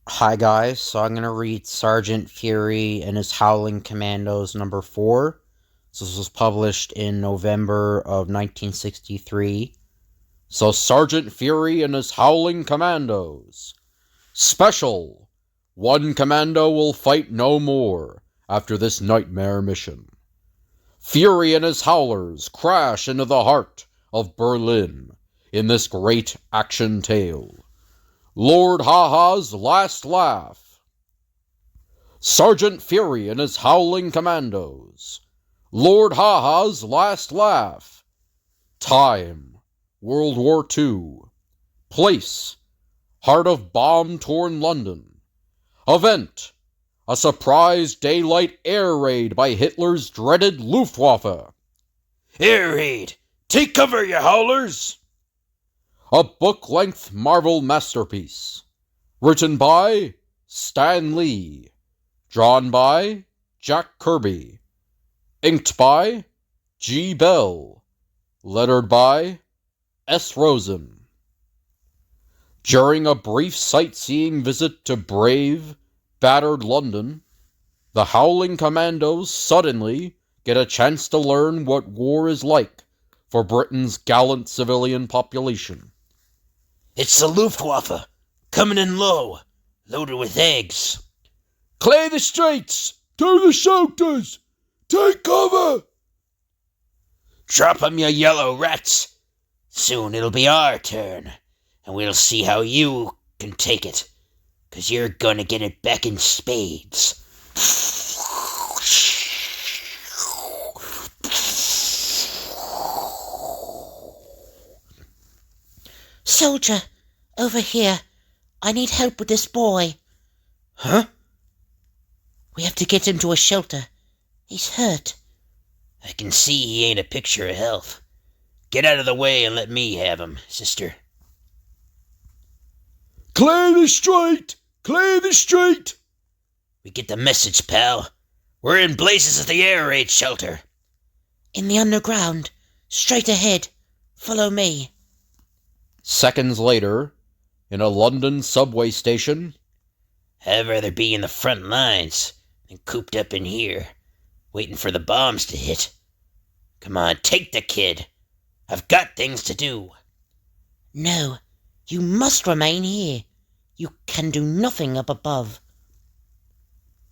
Hi guys, so I'm going to read Sergeant Fury and his Howling Commandos number 4. So this was published in November of 1963. So Sergeant Fury and his Howling Commandos. Special! One commando will fight no more after this nightmare mission. Fury and his Howlers crash into the heart of Berlin in this great action tale. Lord Ha-Ha's last laugh. Sergeant Fury and his Howling Commandos. Lord Ha-Ha's last laugh. Time, World War II. Place, heart of bomb-torn London. Event, a surprise daylight air raid by Hitler's dreaded Luftwaffe. Air raid! Take cover, you howlers! A book-length Marvel masterpiece. Written by Stan Lee. Drawn by Jack Kirby. Inked by G. Bell. Lettered by S. Rosen. During a brief sightseeing visit to brave, battered London, the Howling Commandos suddenly get a chance to learn what war is like for Britain's gallant civilian population. It's the Luftwaffe, coming in low, loaded with eggs. Clear the streets! To the shelters! Take cover! Drop 'em, you yellow rats! Soon it'll be our turn, and we'll see how you can take it, 'cause you're gonna get it back in spades. Soldier, over here. I need help with this boy. Huh? We have to get him to a shelter. He's hurt. I can see he ain't a picture of health. Get out of the way and let me have him, sister. Clear the street! Clear the street! We get the message, pal. We're in blazes at the air raid shelter. In the underground. Straight ahead. Follow me. Seconds later, in a London subway station, I'd rather be in the front lines than cooped up in here, waiting for the bombs to hit. Come on, take the kid. I've got things to do. No, you must remain here. You can do nothing up above.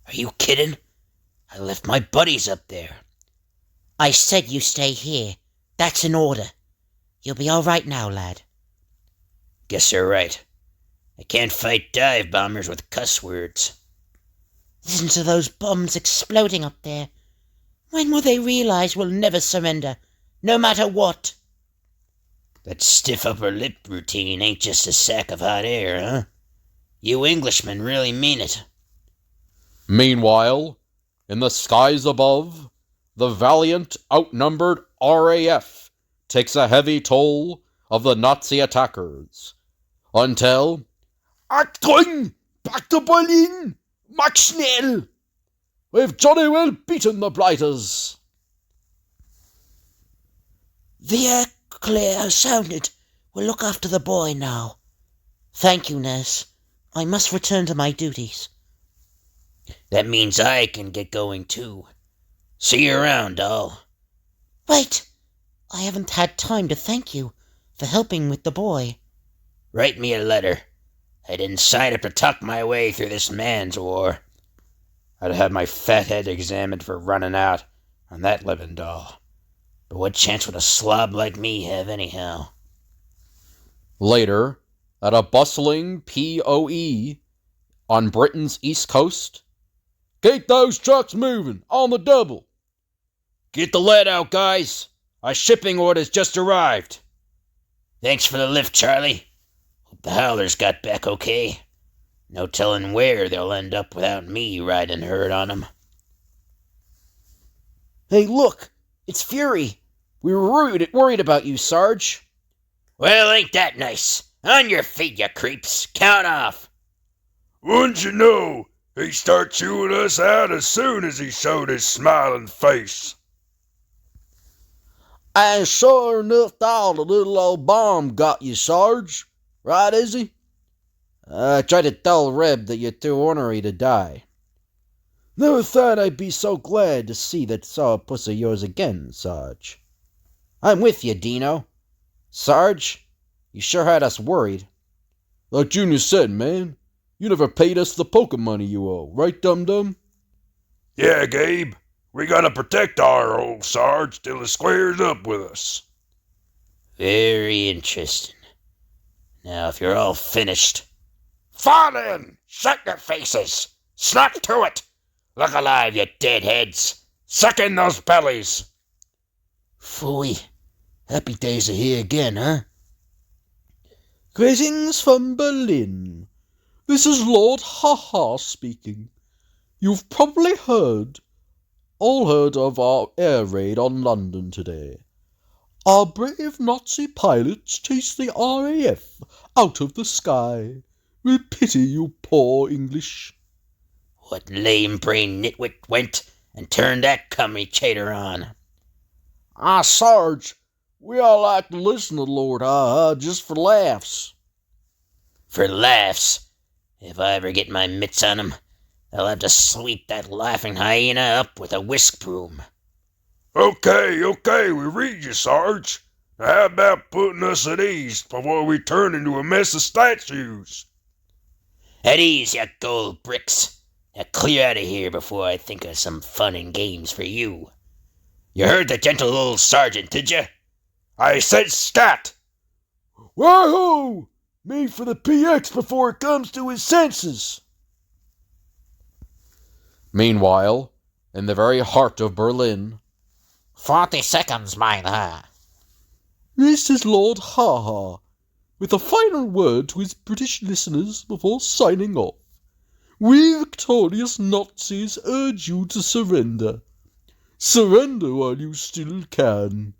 Are you kidding? I left my buddies up there. I said you stay here. That's an order. You'll be all right now, lad. Guess you're right. I can't fight dive bombers with cuss words. Listen to those bombs exploding up there. When will they realize we'll never surrender, no matter what? That stiff upper lip routine ain't just a sack of hot air, huh? You Englishmen really mean it. meanwhile, in the skies above, the valiant, outnumbered RAF takes a heavy toll of the Nazi attackers, until Achtung! Back to Berlin! Mach schnell! We've jolly well beaten the blighters. The air clear has sounded. We'll look after the boy now. Thank you, nurse. I must return to my duties. That means I can get going too. See you around, doll. Wait! I haven't had time to thank you for helping with the boy. Write me a letter. I didn't sign up to talk my way through this man's war. I'd have my fat head examined for running out on that living doll. But what chance would a slob like me have anyhow? later, at a bustling POE on Britain's east coast, Keep those trucks moving, on the double. Get the lead out, guys. Our shipping order's just arrived. Thanks for the lift, Charlie. Hope the Howlers got back okay. No telling where they'll end up without me riding herd on them. "Hey, look! It's Fury! We were worried about you, Sarge." Well, ain't that nice? On your feet, you creeps. Count off. Wouldn't you know, he'd start chewing us out as soon as he showed his smiling face. And sure enough thought a little old bomb got you, Sarge. Right, Izzy? Try to tell Reb that you're too ornery to die. Never thought I'd be so glad to see that sourpuss of yours again, Sarge. I'm with you, Dino. Sarge, you sure had us worried. Like Junior said, man, you never paid us the poker money you owe, right, dum-dum? Yeah, Gabe. We gotta protect our old Sarge till he squares up with us. Very interesting. Now, if you're all finished... Fall in! Shut your faces! Snap to it! Look alive, you deadheads! Suck in those bellies! Phooey. Happy days are here again, huh? Greetings from Berlin. This is Lord Ha-Ha speaking. You've probably all heard of our air raid on London today. Our brave Nazi pilots chased the RAF out of the sky. We pity you poor English. What lame-brained nitwit went and turned that commutator on? Sarge, we all like to listen to Lord Ha-Ha just for laughs. For laughs? If I ever get my mitts on him, I'll have to sweep that laughing hyena up with a whisk broom. Okay, we read you, Sarge. Now how about putting us at ease before we turn into a mess of statues? At ease, you gold bricks. Now clear out of here before I think of some fun and games for you. You heard the gentle old sergeant, did you? I said scat! Wahoo! Me for the PX before it comes to his senses. Meanwhile, in the very heart of Berlin, 40 seconds, mine. this is Lord Ha-Ha, with a final word to his British listeners before signing off. We victorious Nazis urge you to surrender. Surrender while you still can.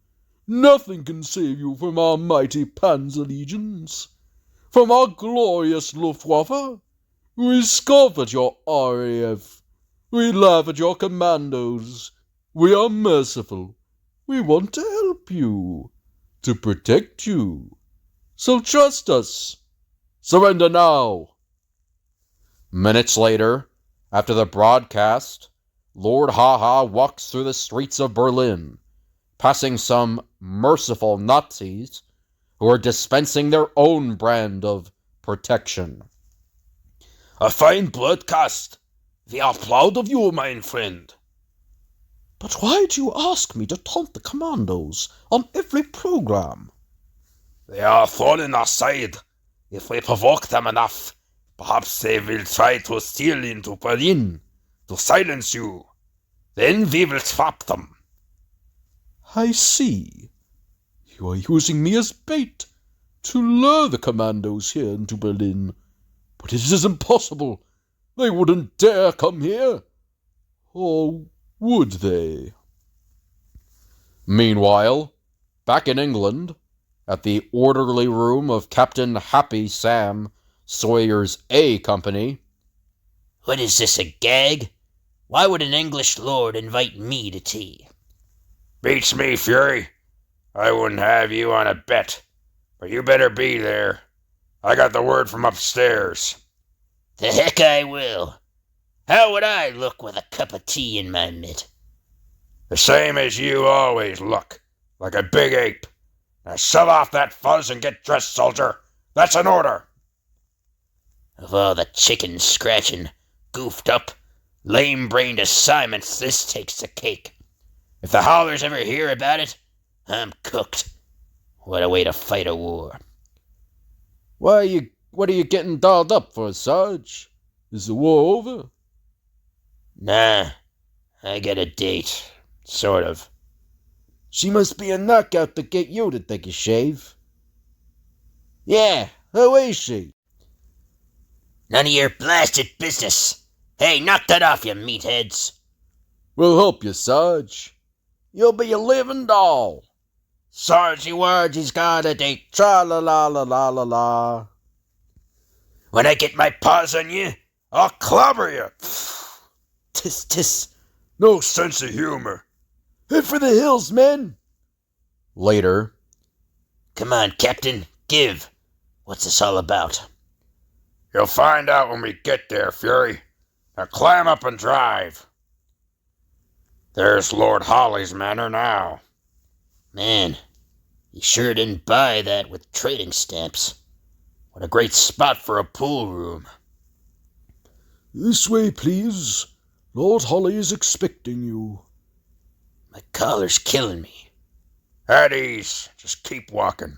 Nothing can save you from our mighty Panzer legions. From our glorious Luftwaffe. We scoff at your RAF. We laugh at your Commandos. We are merciful. We want to help you. To protect you. So trust us. Surrender now. Minutes later, after the broadcast, Lord Ha-Ha walks through the streets of Berlin, passing some merciful Nazis who are dispensing their own brand of protection. A fine broadcast. We are proud of you, my friend. But why do you ask me to taunt the Commandos on every program? They are thorn our side. If we provoke them enough, perhaps they will try to steal into Berlin to silence you. Then we will swap them. I see. You are using me as bait to lure the Commandos here into Berlin. But it is impossible. They wouldn't dare come here. Or would they? Meanwhile, back in England, at the orderly room of Captain Happy Sam Sawyer's A Company. What is this, a gag? Why would an English lord invite me to tea? Beats me, Fury. I wouldn't have you on a bet, but you better be there. I got the word from upstairs. The heck I will. How would I look with a cup of tea in my mitt? The same as you always look, like a big ape. Now shove off that fuzz and get dressed, soldier. That's an order. Of all the chicken scratching, goofed up, lame-brained assignments, this takes the cake. If the howlers ever hear about it, I'm cooked. What a way to fight a war. What are you getting dolled up for, Sarge? Is the war over? Nah, I got a date. Sort of. She must be a knockout to get you to take a shave. Yeah, who is she? None of your blasted business. Hey, knock that off, you meatheads. We'll help you, Sarge. You'll be a living doll. Sargy Wargy's got a date. Tra-la-la-la-la-la-la. When I get my paws on you, I'll clobber you. Tis. No sense of humor. Head for the hills, men. Later. Come on, Captain. Give. What's this all about? You'll find out when we get there, Fury. Now climb up and drive. There's Lord Holly's manor now. Man, he sure didn't buy that with trading stamps. What a great spot for a pool room. This way, please. Lord Holly is expecting you. My collar's killing me. At ease. Just keep walking.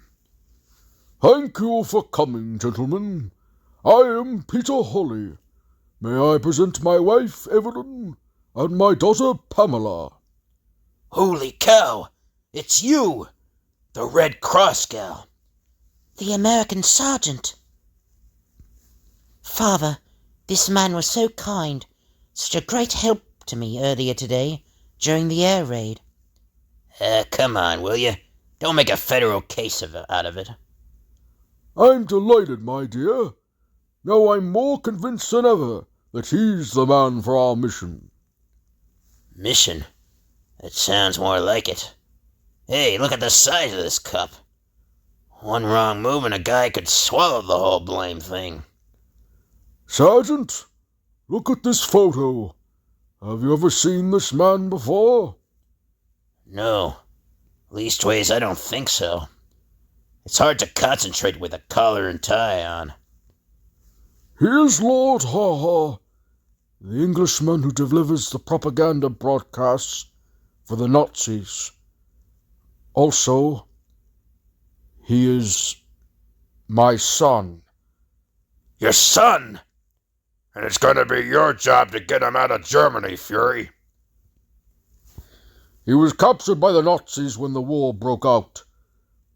Thank you for coming, gentlemen. I am Peter Holly. May I present my wife, Evelyn, and my daughter, Pamela. Holy cow! It's you! The Red Cross gal. The American sergeant. Father, this man was so kind, such a great help to me earlier today during the air raid. Come on, will you? Don't make a federal case out of it. I'm delighted, my dear. Now I'm more convinced than ever that he's the man for our mission. Mission? That sounds more like it. Hey, look at the size of this cup. One wrong move and a guy could swallow the whole blame thing. Sergeant, look at this photo. Have you ever seen this man before? No. Leastways, I don't think so. It's hard to concentrate with a collar and tie on. Here's Lord Haw-Haw, the Englishman who delivers the propaganda broadcasts for the Nazis. Also, he is my son. Your son? And it's going to be your job to get him out of Germany, Fury. He was captured by the Nazis when the war broke out.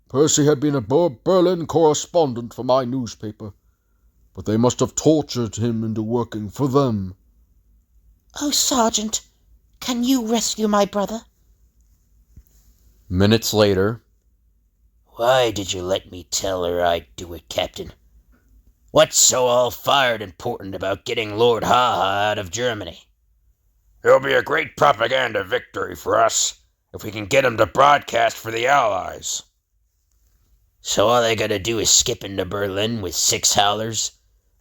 Percy had been a Berlin correspondent for my newspaper, but they must have tortured him into working for them. Oh, Sergeant, can you rescue my brother? Minutes later. Why did you let me tell her I'd do it, Captain? What's so all-fired important about getting Lord Haw-Haw out of Germany? It'll be a great propaganda victory for us if we can get him to broadcast for the Allies. So all they gotta do is skip into Berlin with 6 howlers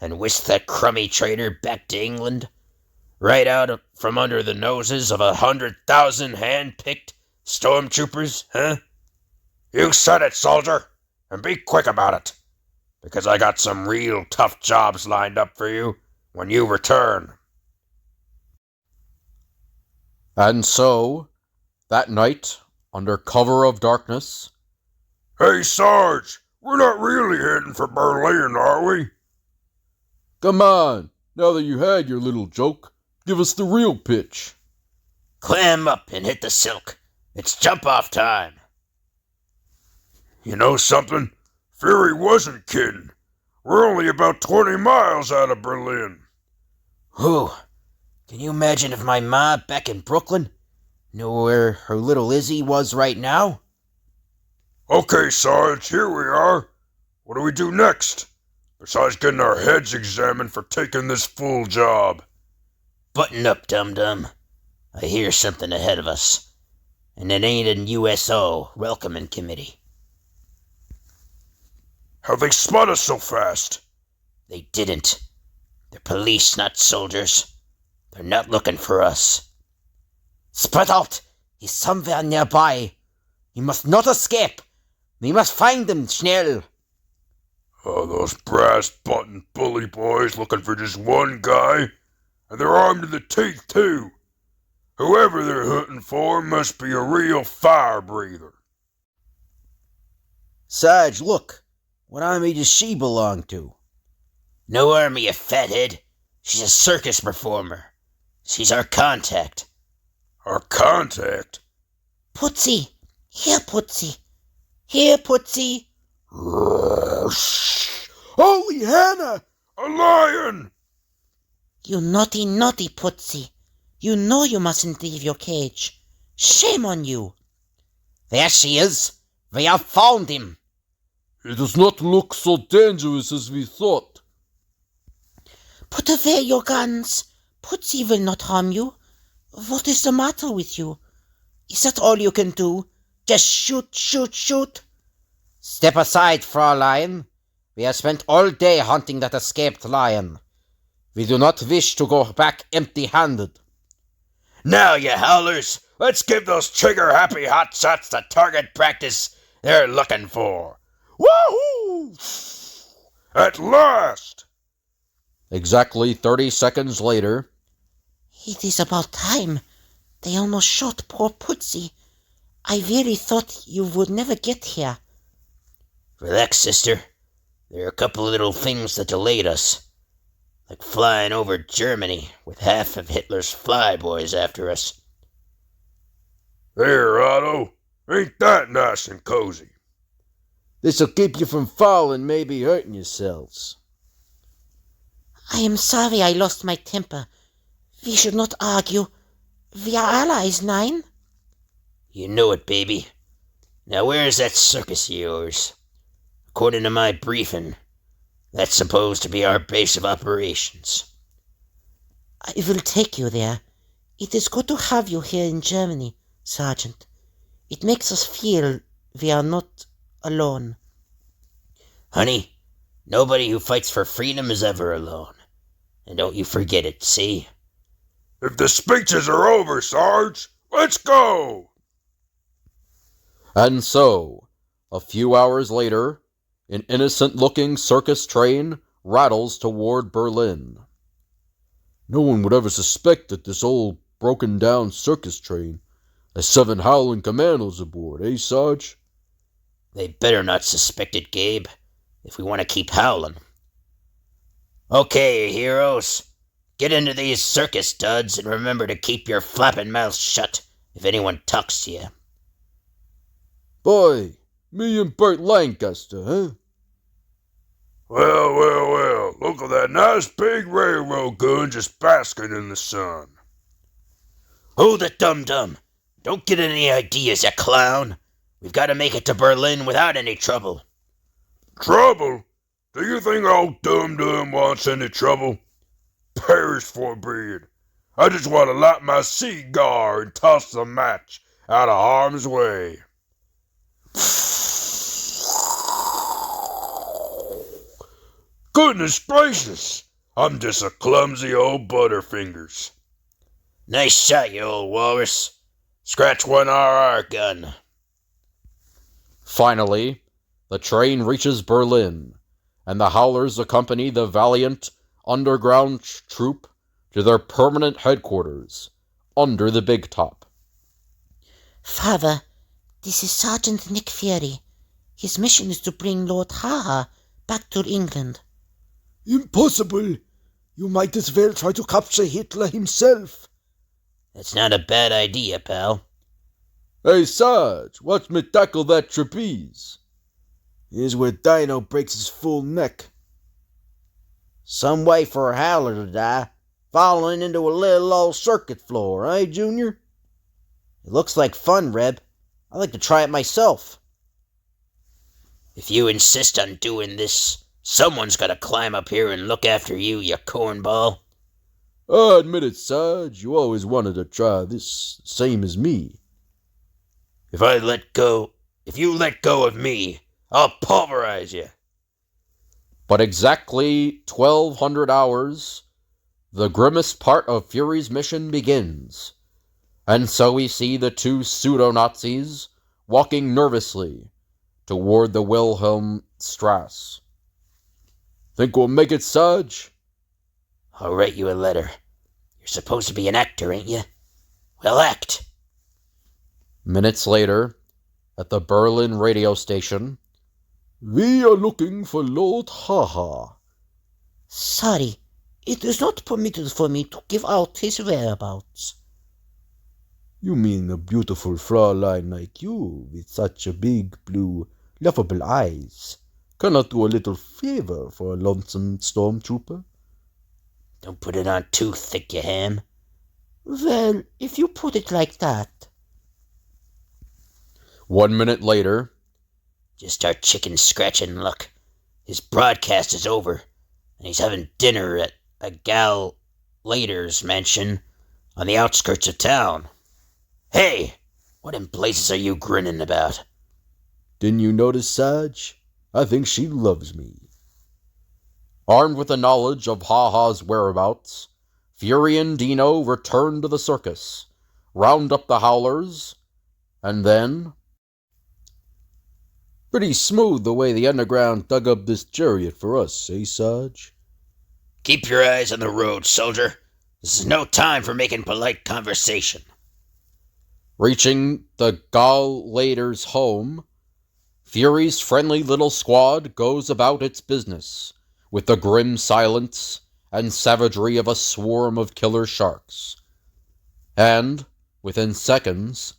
and whisk that crummy traitor back to England, right out from under the noses of 100,000 hand-picked stormtroopers, huh? You said it, soldier, and be quick about it, because I got some real tough jobs lined up for you when you return. And so, that night, under cover of darkness... Hey, Sarge, we're not really heading for Berlin, are we? Come on, now that you had your little joke, give us the real pitch. Clam up and hit the silk. It's jump-off time. You know something? Fury wasn't kidding. We're only about 20 miles out of Berlin. Whew. Can you imagine if my ma back in Brooklyn knew where her little Izzy was right now? Okay, Sarge, here we are. What do we do next? Besides getting our heads examined for taking this full job. Button up, dum-dum. I hear something ahead of us. And it ain't an USO welcoming committee. How'd they spot us so fast? They didn't. They're police, not soldiers. They're not looking for us. Spread out! He's somewhere nearby. He must not escape. We must find him, schnell. Oh, those brass-button bully boys looking for just one guy. And they're armed to the teeth, too. Whoever they're hunting for must be a real fire-breather. Sarge, look. What army does she belong to? No army, you fathead. She's a circus performer. She's our contact. Our contact? Putsy! Here, Putsy! Here, Putsy! Holy Hannah! A lion! You naughty, naughty Putsy. You know you mustn't leave your cage. Shame on you. There she is. We have found him. It does not look so dangerous as we thought. Put away your guns. Putsy will not harm you. What is the matter with you? Is that all you can do? Just shoot, shoot, shoot? Step aside, Fraulein. We have spent all day hunting that escaped lion. We do not wish to go back empty-handed. Now, you howlers, let's give those trigger-happy hotshots the target practice they're looking for. Woohoo! At last! Exactly 30 seconds later. It is about time. They almost shot poor Putsy. I really thought you would never get here. Relax, sister. There are a couple of little things that delayed us. Like flying over Germany with half of Hitler's flyboys after us. There, Otto. Ain't that nice and cozy? This'll keep you from falling, maybe hurting yourselves. I am sorry I lost my temper. We should not argue. We are allies, Nine. You know it, baby. Now where is that circus of yours? According to my briefing, that's supposed to be our base of operations. I will take you there. It is good to have you here in Germany, Sergeant. It makes us feel we are not alone. Honey, nobody who fights for freedom is ever alone. And don't you forget it, see? If the speeches are over, Sarge, let's go! And so, a few hours later, an innocent-looking circus train rattles toward Berlin. No one would ever suspect that this old broken-down circus train has 7 Howling Commandos aboard, eh, Sarge? They better not suspect it, Gabe, if we want to keep howling. Okay, heroes. Get into these circus duds and remember to keep your flapping mouths shut if anyone talks to you. Boy, me and Bert Lancaster, huh? Well, look at that nice big railroad gun just basking in the sun. Hold it, dum-dum. Don't get any ideas, you clown. We've got to make it to Berlin without any trouble. Trouble? Do you think old Dum-Dum wants any trouble? Perish forbid. I just want to light my cigar and toss the match out of harm's way. Goodness gracious! I'm just a clumsy old Butterfingers. Nice shot, you old walrus. Scratch one RR gun. Finally, the train reaches Berlin, and the Howlers accompany the valiant underground troop to their permanent headquarters, under the Big Top. Father, this is Sergeant Nick Fury. His mission is to bring Lord Haha back to England. Impossible! You might as well try to capture Hitler himself. That's not a bad idea, pal. Hey, Sarge, watch me tackle that trapeze. Here's where Dino breaks his full neck. Some way for a howler to die, falling into a little old circuit floor, eh, Junior? It looks like fun, Reb. I'd like to try it myself. If you insist on doing this, someone's got to climb up here and look after you, you cornball. I admit it, Sarge, you always wanted to try this, same as me. If you let go of me, I'll pulverize you. But exactly 1,200 hours, the grimmest part of Fury's mission begins. And so we see the 2 pseudo-Nazis walking nervously toward the Wilhelmstrasse. Think we'll make it, Sarge? I'll write you a letter. You're supposed to be an actor, ain't you? Well, act. Minutes later, at the Berlin radio station, we are looking for Lord Haha. Sorry, it is not permitted for me to give out his whereabouts. You mean a beautiful Fraulein like you, with such a big, blue, lovable eyes, cannot do a little favor for a lonesome stormtrooper? Don't put it on too thick, you ham. Well, if you put it like that. 1 minute later, just our chicken scratching luck. His broadcast is over, and he's having dinner at a gal later's mansion on the outskirts of town. Hey, what in blazes are you grinning about? Didn't you notice, Sarge? I think she loves me. Armed with the knowledge of Ha-Ha's whereabouts, Fury and Dino return to the circus, round up the Howlers, and then... Pretty smooth the way the underground dug up this chariot for us, eh, Sarge? Keep your eyes on the road, soldier. This is no time for making polite conversation. Reaching the Gauleiter's home, Fury's friendly little squad goes about its business with the grim silence and savagery of a swarm of killer sharks. And, within seconds...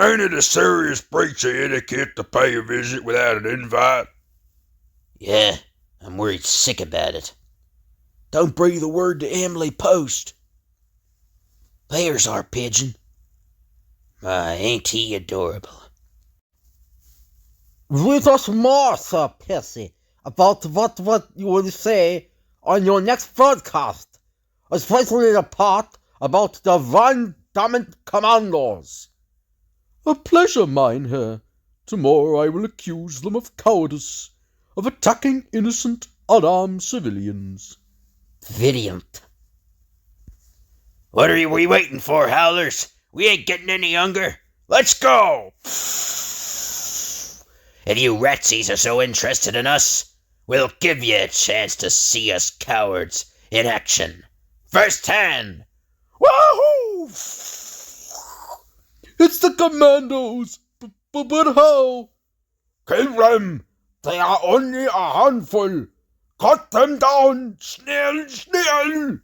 Ain't it a serious breach of etiquette to pay a visit without an invite? Yeah, I'm worried sick about it. Don't breathe a word to Emily Post. There's our pigeon. My, ain't he adorable? Read us more, Sir Percy, about what you will say on your next broadcast, especially the part about the Von Dominant Commandos. A pleasure, Mynherr. Tomorrow I will accuse them of cowardice, of attacking innocent, unarmed civilians. Brilliant. What are we waiting for, Howlers? We ain't getting any younger. Let's go! If you ratsies are so interested in us, we'll give you a chance to see us cowards in action. First hand! Wahoo! It's the Commandos! But how? Kill them! They are only a handful! Cut them down! Schnell, schnell!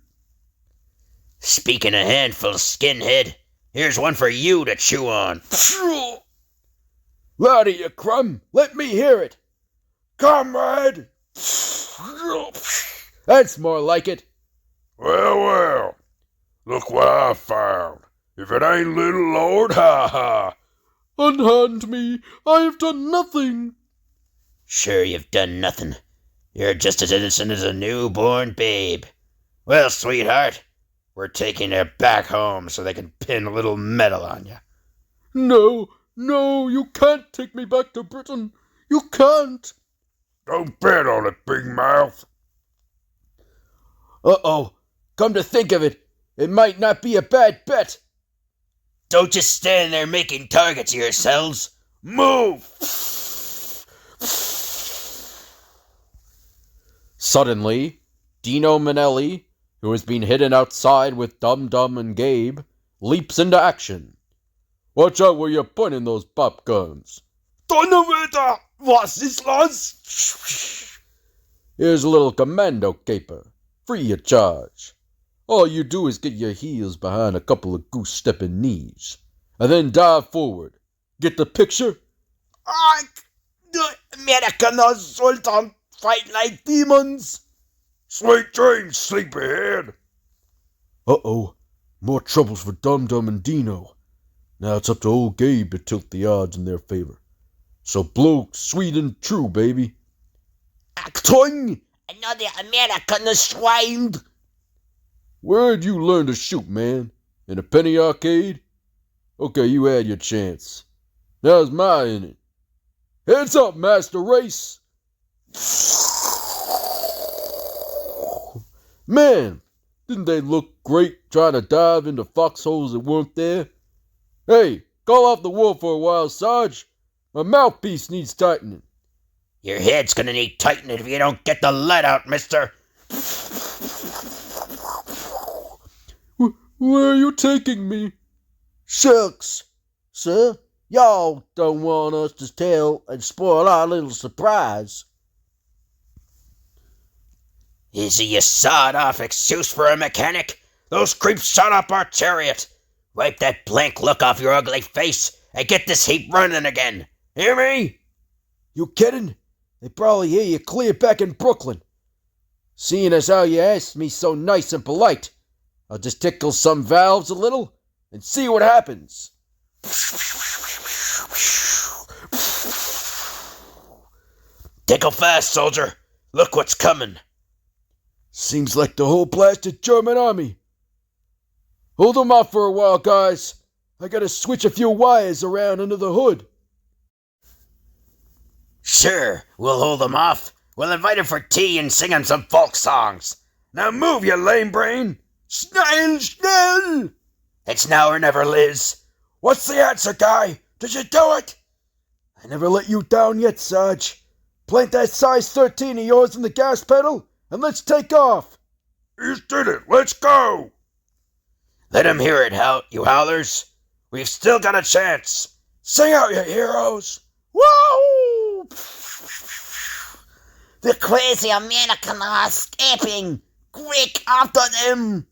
Speaking of handfuls, skinhead, here's one for you to chew on. Louder, you crumb! Let me hear it! Comrade! That's more like it. Well, look what I found. If it ain't little Lord Ha-Ha. Unhand me! I have done nothing! Sure you've done nothing. You're just as innocent as a newborn babe. Well, sweetheart, we're taking her back home so they can pin a little medal on you. No, you can't take me back to Britain. You can't. Don't bet on it, big mouth. Uh-oh. Come to think of it, it might not be a bad bet. Don't just stand there making targets of yourselves. Move! Suddenly, Dino Manelli, who has been hidden outside with Dum Dum and Gabe, leaps into action. Watch out where you're pointing those pop guns. Donnerwetter! Was ist los? Here's a little commando caper, free of charge. All you do is get your heels behind a couple of goose-stepping knees, and then dive forward. Get the picture? The American soldiers fight like demons. Sweet dreams, sleepyhead. Uh-oh. More troubles for Dum Dum and Dino. Now it's up to old Gabe to tilt the odds in their favor. So blow sweet and true, baby. Achtung! Another American is swimed. Where'd you learn to shoot, man? In a penny arcade? Okay, you had your chance. Now's my inning. Heads up, Master Race! Man, didn't they look great trying to dive into foxholes that weren't there? Hey, call off the war for a while, Sarge. My mouthpiece needs tightening. Your head's gonna need tightening if you don't get the lead out, mister. Where are you taking me? Shucks, sir. Y'all don't want us to tell and spoil our little surprise. Is he a sawed-off excuse for a mechanic? Those creeps shot up our chariot. Wipe that blank look off your ugly face and get this heap running again. Hear me? You kidding? They probably hear you clear back in Brooklyn. Seeing as how you asked me so nice and polite, I'll just tickle some valves a little and see what happens. Tickle fast, soldier. Look what's coming. Seems like the whole blasted German army. Hold them off for a while, guys. I gotta switch a few wires around under the hood. Sure, we'll hold them off, We'll invite him for tea and sing him some folk songs. Now move, you lame brain! Schnell, schnell! It's now or never, Liz. What's the answer, Guy? Did you do it? I never let you down yet, Sarge. Plant that size 13 of yours in the gas pedal, and let's take off. You did it. Let's go. Let him hear it, you howlers. We've still got a chance. Sing out, you heroes. Whoa! The crazy Americans are escaping. Quick, after them.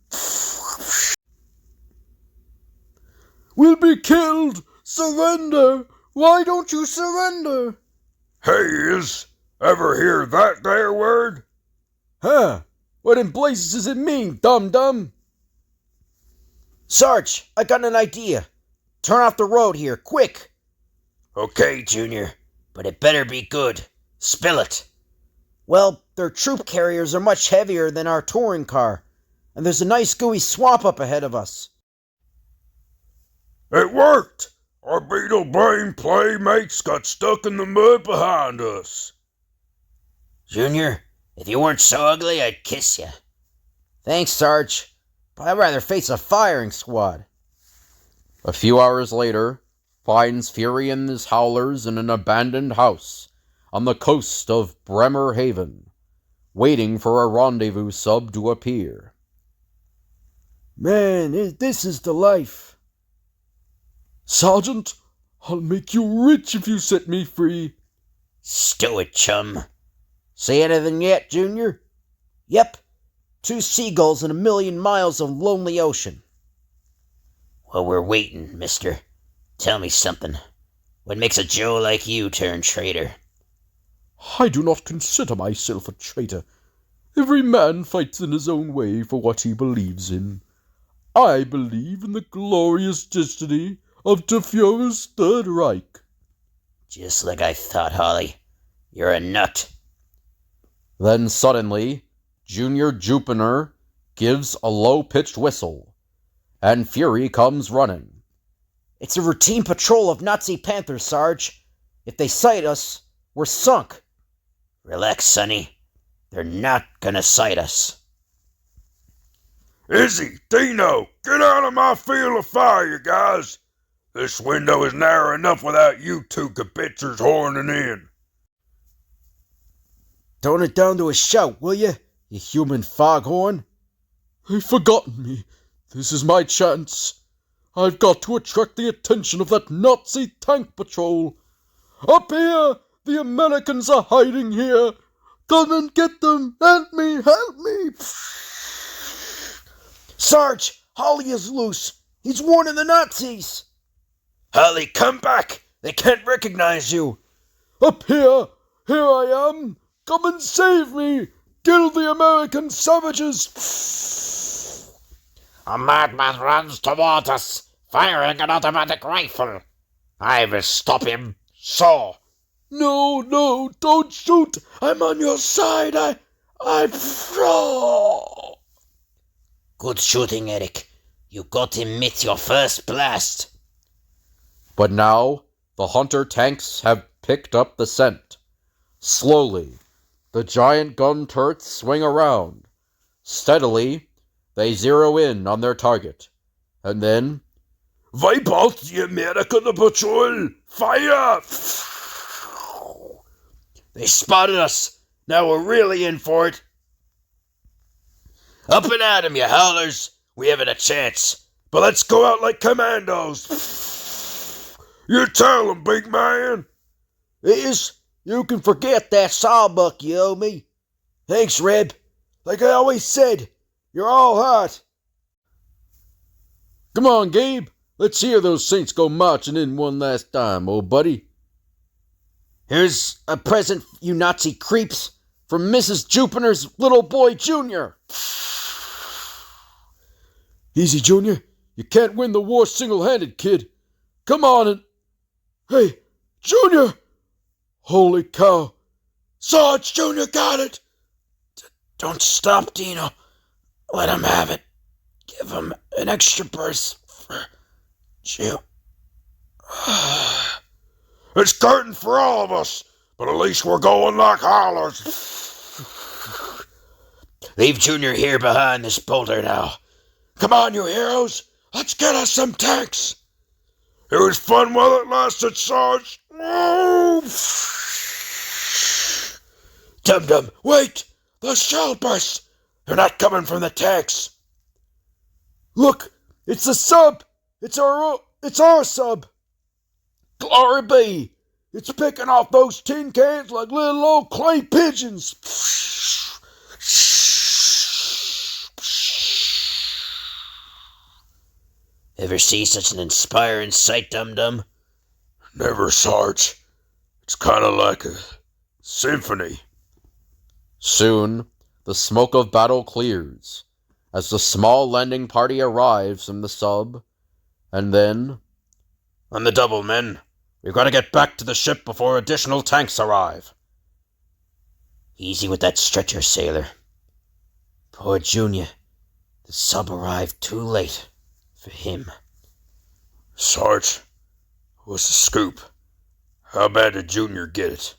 We'll be killed. Surrender. Why don't you surrender? Hey, ever hear that there word? Huh? What in blazes does it mean, dum-dum? Sarge, I got an idea. Turn off the road here, quick. Okay, Junior, but it better be good. Spill it. Well, their troop carriers are much heavier than our touring car, and there's a nice gooey swamp up ahead of us. It worked. Our beetle-brain playmates got stuck in the mud behind us. Junior, if you weren't so ugly, I'd kiss you. Thanks, Sarge, but I'd rather face a firing squad. A few hours later, finds Fury and his howlers in an abandoned house on the coast of Bremerhaven, waiting for a rendezvous sub to appear. Man, this is the life. Sergeant, I'll make you rich if you set me free. Stow it, chum. Say anything yet, Junior? Yep. 2 seagulls and 1,000,000 miles of lonely ocean. Well, we're waiting, mister. Tell me something. What makes a Joe like you turn traitor? I do not consider myself a traitor. Every man fights in his own way for what he believes in. I believe in the glorious destiny of Der Fuhrer's Third Reich. Just like I thought, Holly. You're a nut. Then suddenly, Junior Jupiter gives a low-pitched whistle, and Fury comes running. It's a routine patrol of Nazi Panthers, Sarge. If they sight us, we're sunk. Relax, Sonny. They're not gonna sight us. Izzy, Dino, get out of my field of fire, you guys. This window is narrow enough without you two kibitzers horning in. Tone it down to a shout, will you human foghorn? They've forgotten me. This is my chance. I've got to attract the attention of that Nazi tank patrol. Up here! The Americans are hiding here. Come and get them. Help me, help me. Sarge, Holly is loose. He's warning the Nazis. Holly, come back! They can't recognize you! Up here! Here I am! Come and save me! Kill the American savages! A madman runs toward us, firing an automatic rifle. I will stop him. So. No, don't shoot! I'm on your side! Good shooting, Eric. You got him with your first blast. But now, the Hunter tanks have picked up the scent. Slowly, the giant gun turrets swing around. Steadily, they zero in on their target. And then, Wipe out the American patrol! Fire! They spotted us. Now we're really in for it. Up and at 'em, you howlers. We haven't a chance. But let's go out like commandos. You tell 'em, big man. You can forget that sawbuck you owe me. Thanks, Reb. Like I always said, you're all hot. Come on, Gabe. Let's hear those Saints go marching in one last time, old buddy. Here's a present, you Nazi creeps, from Mrs. Jupiter's little boy, Junior. Easy, Junior. You can't win the war single-handed, kid. Come on and... Hey, Junior! Holy cow. Sarge, Junior got it! Don't stop, Dino. Let him have it. Give him an extra burst for you. It's curtain for all of us. but at least we're going like howlers. Leave Junior here behind this boulder now. Come on, you heroes. Let's get us some tanks. It was fun while it lasted, Sarge. Dum-Dum, Wait! The shell burst! They're not coming from the tanks. Look, it's a sub. It's our sub. Glory be. It's picking off those tin cans like little old clay pigeons. ever see such an inspiring sight, Dum-Dum? Never, Sarge. It's kind of like a symphony. Soon, the smoke of battle clears as the small landing party arrives from the sub, and then... On the double, men. We've got to get back to the ship before additional tanks arrive. Easy with that stretcher, sailor. Poor Junior. The sub arrived too late for him. Sarge, what's the scoop? How bad did Junior get it?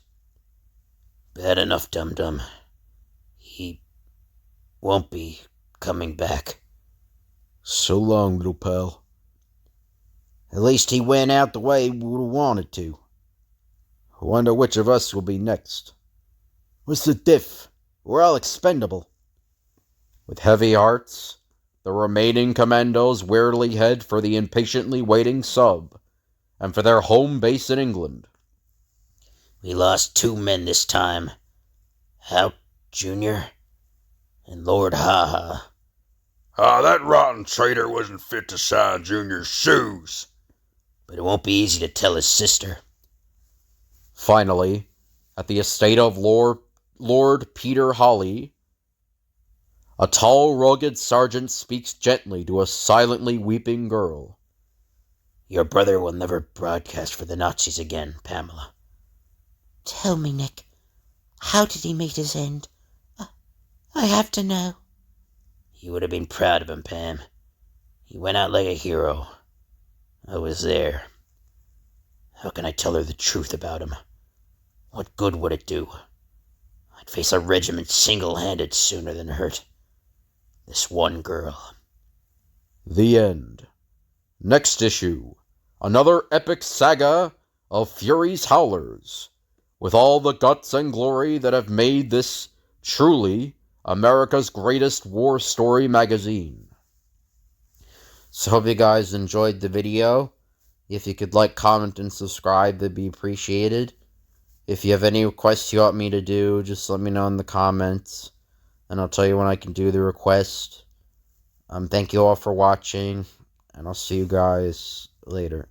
Bad enough, Dum-Dum. He won't be coming back. So long, little pal. At least he went out the way we would have wanted to. I wonder which of us will be next. What's the diff? We're all expendable. With heavy hearts, the remaining Commandos wearily head for the impatiently waiting sub, and for their home base in England. We lost 2 men this time. Hal Jr. and Lord Ha-Ha. That rotten traitor wasn't fit to shine Junior's shoes. But it won't be easy to tell his sister. Finally, at the estate of Lord Peter Hawley, a tall, rugged sergeant speaks gently to a silently weeping girl. Your brother will never broadcast for the Nazis again, Pamela. Tell me, Nick, how did he meet his end? I have to know. You would have been proud of him, Pam. He went out like a hero. I was there. How can I tell her the truth about him? What good would it do? I'd face a regiment single-handed sooner than hurt this one girl. The end. Next issue, another epic saga of Fury's Howlers, with all the guts and glory that have made this truly America's greatest war story magazine. So hope you guys enjoyed the video. If you could like, comment, and subscribe, that'd be appreciated. If you have any requests you want me to do, just let me know in the comments, and I'll tell you when I can do the request. Thank you all for watching, and I'll see you guys later.